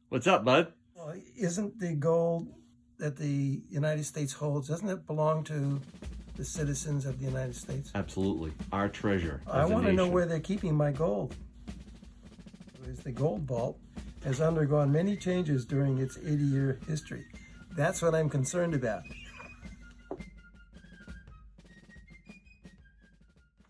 What's up, bud? Well, isn't the gold that the United States holds, doesn't it belong to the citizens of the United States? Absolutely. Our treasure I as a want to know nation. where they're keeping my gold. The gold vault has undergone many changes during its 80-year history. That's what I'm concerned about.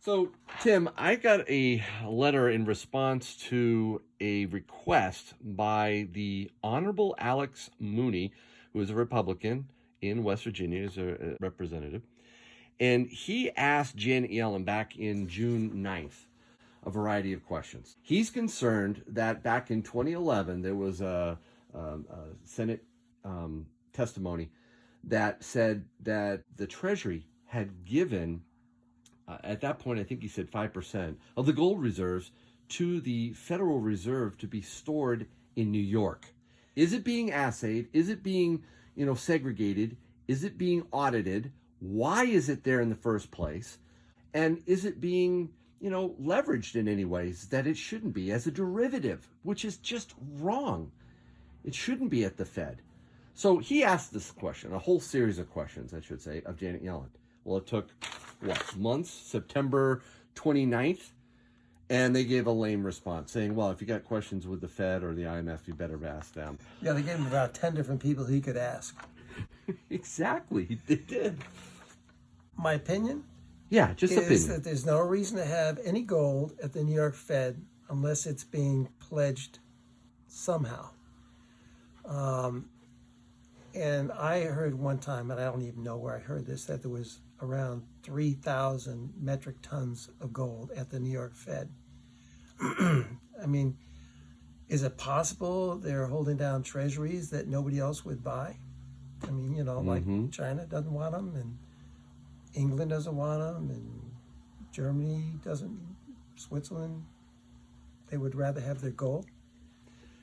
So, Tim, I got a letter in response to a request by the Honorable Alex Mooney, who is a Republican in West Virginia, as a representative. And he asked Janet Yellen back in June 9th a variety of questions. He's concerned that back in 2011, there was a Senate testimony that said that the Treasury had given, at that point, I think he said 5% of the gold reserves to the Federal Reserve to be stored in New York. Is it being assayed? Is it being, segregated? Is it being audited? Why is it there in the first place? And is it being, leveraged in any ways that it shouldn't be as a derivative, which is just wrong. It shouldn't be at the Fed. So he asked this question, a whole series of questions, I should say, of Janet Yellen. Well, it took, months? September 29th? And they gave a lame response saying, well, if you got questions with the Fed or the IMF, you better ask them. Yeah, they gave him about 10 different people he could ask. Exactly, they did. My opinion? Yeah, just is opinion. That there's no reason to have any gold at the New York Fed unless it's being pledged somehow. And I heard one time, and I don't even know where I heard this, that there was around 3,000 metric tons of gold at the New York Fed. I mean, is it possible they're holding down treasuries that nobody else would buy? I mean, like China doesn't want them, and England doesn't want them, and Germany doesn't, Switzerland, they would rather have their gold.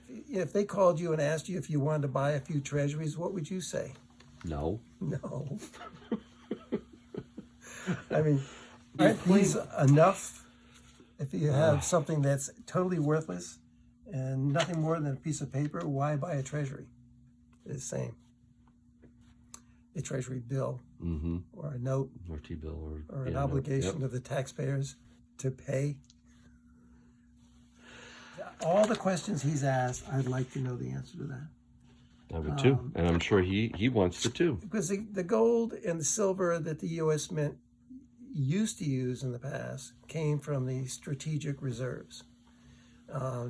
If they called you and asked you if you wanted to buy a few treasuries, what would you say? No. No. I mean, aren't these enough? If you have something that's totally worthless and nothing more than a piece of paper, why buy a treasury? It's the same. A treasury bill or a note Or T-bill or an obligation of the taxpayers to pay. All the questions he's asked, I'd like to know the answer to that. I would too. And I'm sure he wants to too. Because the gold and the silver that the U.S. Mint used to use in the past came from the strategic reserves,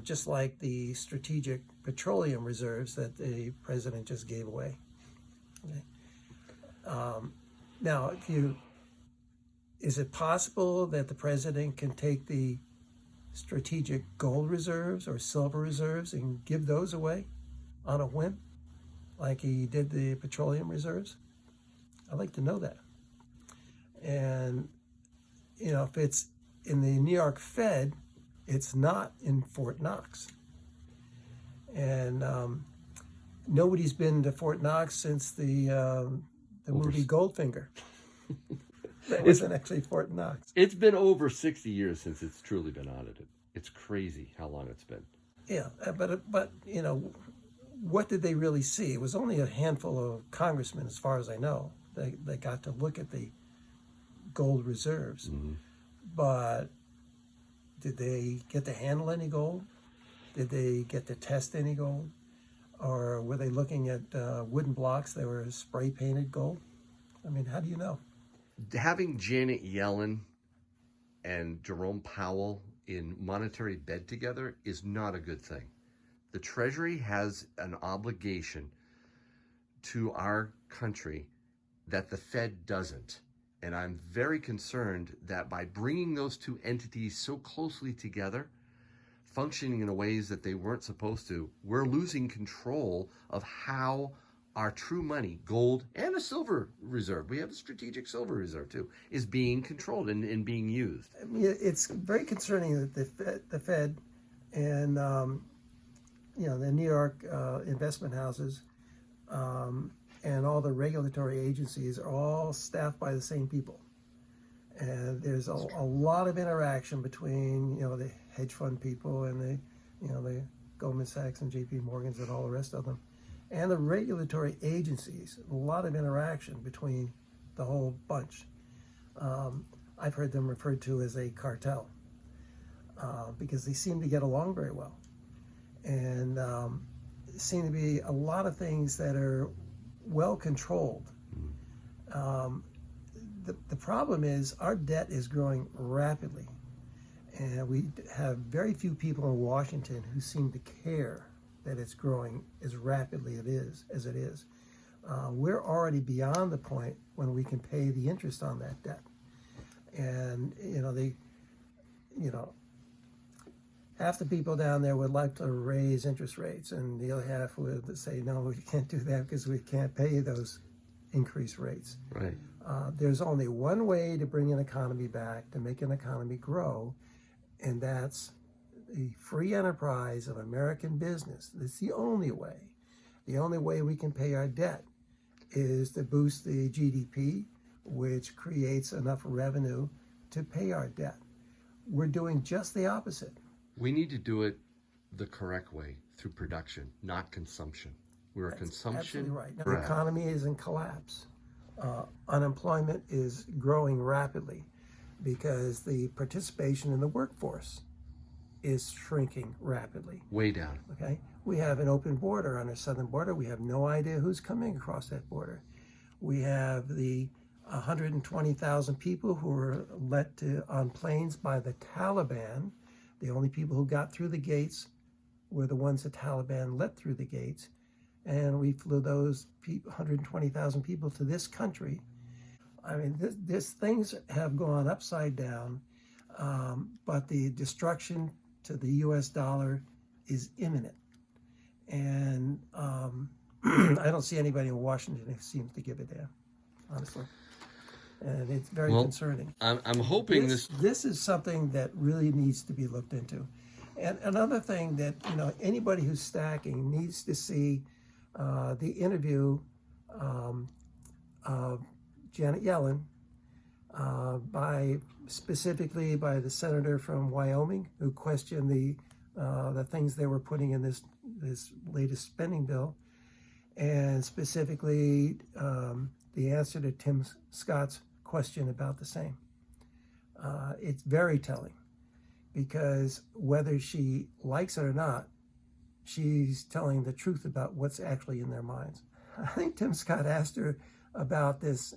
just like the strategic petroleum reserves that the president just gave away. Okay. Now, is it possible that the president can take the strategic gold reserves or silver reserves and give those away on a whim, like he did the petroleum reserves? I'd like to know that. And, if it's in the New York Fed, it's not in Fort Knox. And nobody's been to Fort Knox since the movie Goldfinger. That wasn't actually Fort Knox. It's been over 60 years since it's truly been audited. It's crazy how long it's been. Yeah, but what did they really see? It was only a handful of congressmen, as far as I know, that got to look at the gold reserves. But did they get to handle any gold? Did they get to test any gold? Or were they looking at wooden blocks that were spray painted gold? I mean, how do you know? Having Janet Yellen and Jerome Powell in monetary bed together is not a good thing. The Treasury has an obligation to our country that the Fed doesn't. And I'm very concerned that by bringing those two entities so closely together, functioning in ways that they weren't supposed to, we're losing control of how our true money, gold and a silver reserve, we have a strategic silver reserve too, is being controlled and being used. I mean, it's very concerning that the Fed and the New York investment houses and all the regulatory agencies are all staffed by the same people. And there's a lot of interaction between the hedge fund people and the Goldman Sachs and JP Morgans and all the rest of them, and the regulatory agencies. A lot of interaction between the whole bunch. I've heard them referred to as a cartel because they seem to get along very well. And seem to be a lot of things that are well controlled. The problem is our debt is growing rapidly, and we have very few people in Washington who seem to care that it's growing as rapidly as it is. We're already beyond the point when we can pay the interest on that debt, and half the people down there would like to raise interest rates, and the other half would say, no, we can't do that because we can't pay those increased rates. Right. There's only one way to bring an economy back, to make an economy grow, and that's the free enterprise of American business. That's the only way. The only way we can pay our debt is to boost the GDP, which creates enough revenue to pay our debt. We're doing just the opposite. We need to do it the correct way, through production, not consumption. We're a consumption. Absolutely right. Now, the economy is in collapse. Unemployment is growing rapidly because the participation in the workforce is shrinking rapidly. Way down. Okay? We have an open border on our southern border. We have no idea who's coming across that border. We have the 120,000 people who were let on planes by the Taliban. The only people who got through the gates were the ones the Taliban let through the gates. And we flew those 120,000 people to this country. I mean, this things have gone upside down, but the destruction to the U.S. dollar is imminent. And I don't see anybody in Washington who seems to give a damn, honestly. And it's very concerning. I'm hoping this is something that really needs to be looked into. And another thing that, anybody who's stacking needs to see the interview of Janet Yellen specifically by the senator from Wyoming who questioned the things they were putting in this latest spending bill, and specifically the answer to Tim Scott's question about the same. It's very telling because whether she likes it or not, she's telling the truth about what's actually in their minds. I think Tim Scott asked her about this,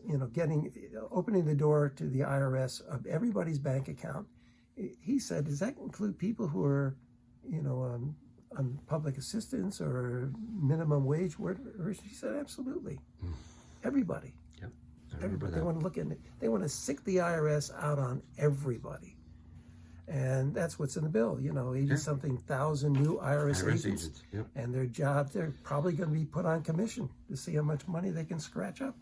opening the door to the IRS of everybody's bank account. He said, does that include people who are, on public assistance or minimum wage workers? She said, absolutely. Everybody. Yep. I remember that. They want to look at it. They want to sick the IRS out on everybody. And that's what's in the bill, 80-something thousand new IRS agents. Yep. And their jobs, they're probably going to be put on commission to see how much money they can scratch up.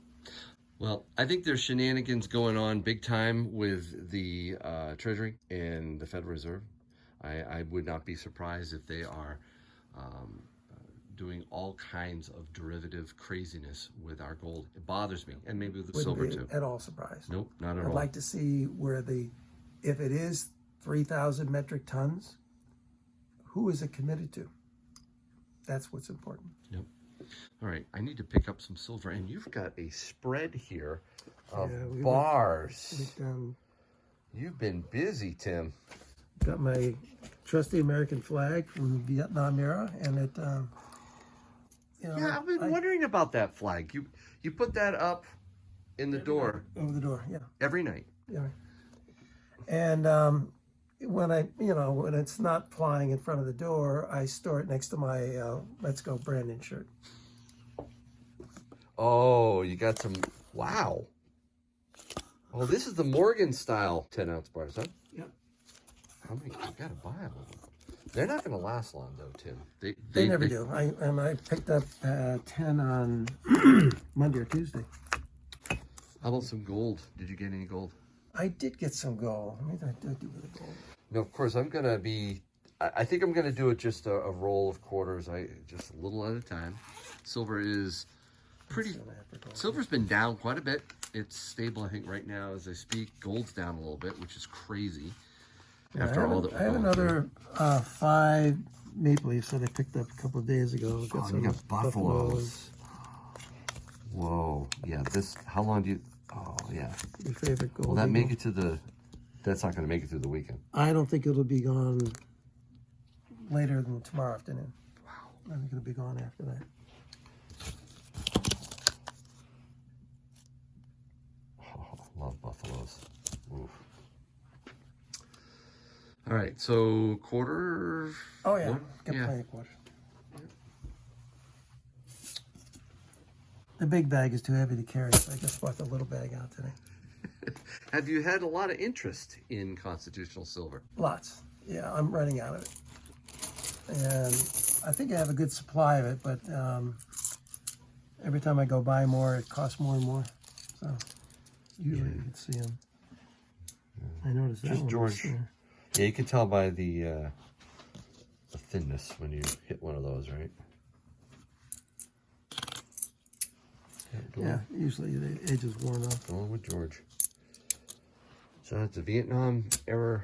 Well, I think there's shenanigans going on big time with the Treasury and the Federal Reserve. I would not be surprised if they are doing all kinds of derivative craziness with our gold. It bothers me, and maybe with the silver too. At all surprised. Nope, not at all. I'd like to see where if it is 3,000 metric tons, who is it committed to? That's what's important. Yep. All right, I need to pick up some silver, and you've got a spread here of bars. You've been busy, Tim. Got my trusty American flag from the Vietnam era, and it. I've been wondering about that flag. You put that up in the door. Over the door, yeah. Every night. Yeah. And when when it's not flying in front of the door, I store it next to my Let's Go Brandon shirt. Oh, you got some, wow. Oh, this is the Morgan style 10-ounce bars, huh? Yep. How many, you gotta buy them. They're not gonna last long though, Tim. They never do. I picked up 10 on Monday or Tuesday. How about some gold? Did you get any gold? I did get some gold. What did I do with the gold? No, of course, I'm gonna be, I think I'm gonna do it just a roll of quarters, just a little at a time. Silver is silver's been down quite a bit. It's stable, I think, right now as I speak. Gold's down a little bit, which is crazy. I have another 5 maple leaves that I picked up a couple of days ago. I've got Oh, some you got buffaloes. Whoa. Yeah, this, how long do you, oh, yeah. Your favorite gold Will that eagle. make it to the, that's not going to make it through the weekend. I don't think it'll be gone later than tomorrow afternoon. Wow. I think it'll be gone after that. Oh, love buffaloes. Oof. All right, so quarter. Oh, yeah. One? Got Yeah. plenty of quarters. The big bag is too heavy to carry, so I just brought the little bag out today. Have you had a lot of interest in constitutional silver? Lots. Yeah, I'm running out of it. And I think I have a good supply of it, but every time I go buy more, it costs more and more. So usually you can see them. I noticed that Just one. George. Yeah, you can tell by the thinness when you hit one of those, right? Yeah, usually the edge is worn off. Going with George. So it's a Vietnam era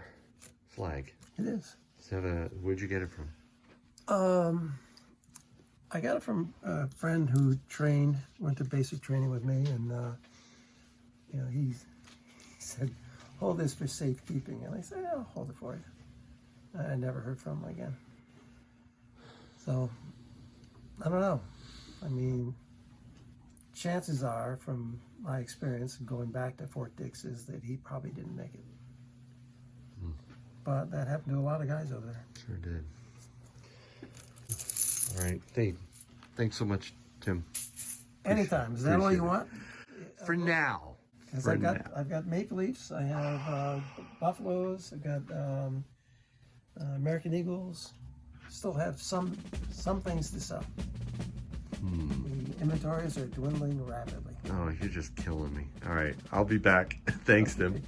flag. It is. Is that where'd you get it from? I got it from a friend who went to basic training with me, and you know, he said, "Hold this for safekeeping," and I said, "I'll hold it for you." I never heard from him again. So I don't know. I mean, chances are, from my experience going back to Fort Dix, is that he probably didn't make it. But that happened to a lot of guys over there. Sure did. All right. Hey, thanks so much, Tim. Anytime. Is that all you Appreciate want? For now. Because For I've now. got maple leafs. I have buffaloes. I've got American eagles. Still have some things to sell. The inventories are dwindling rapidly. Oh, you're just killing me. All right. I'll be back. Thanks, Tim.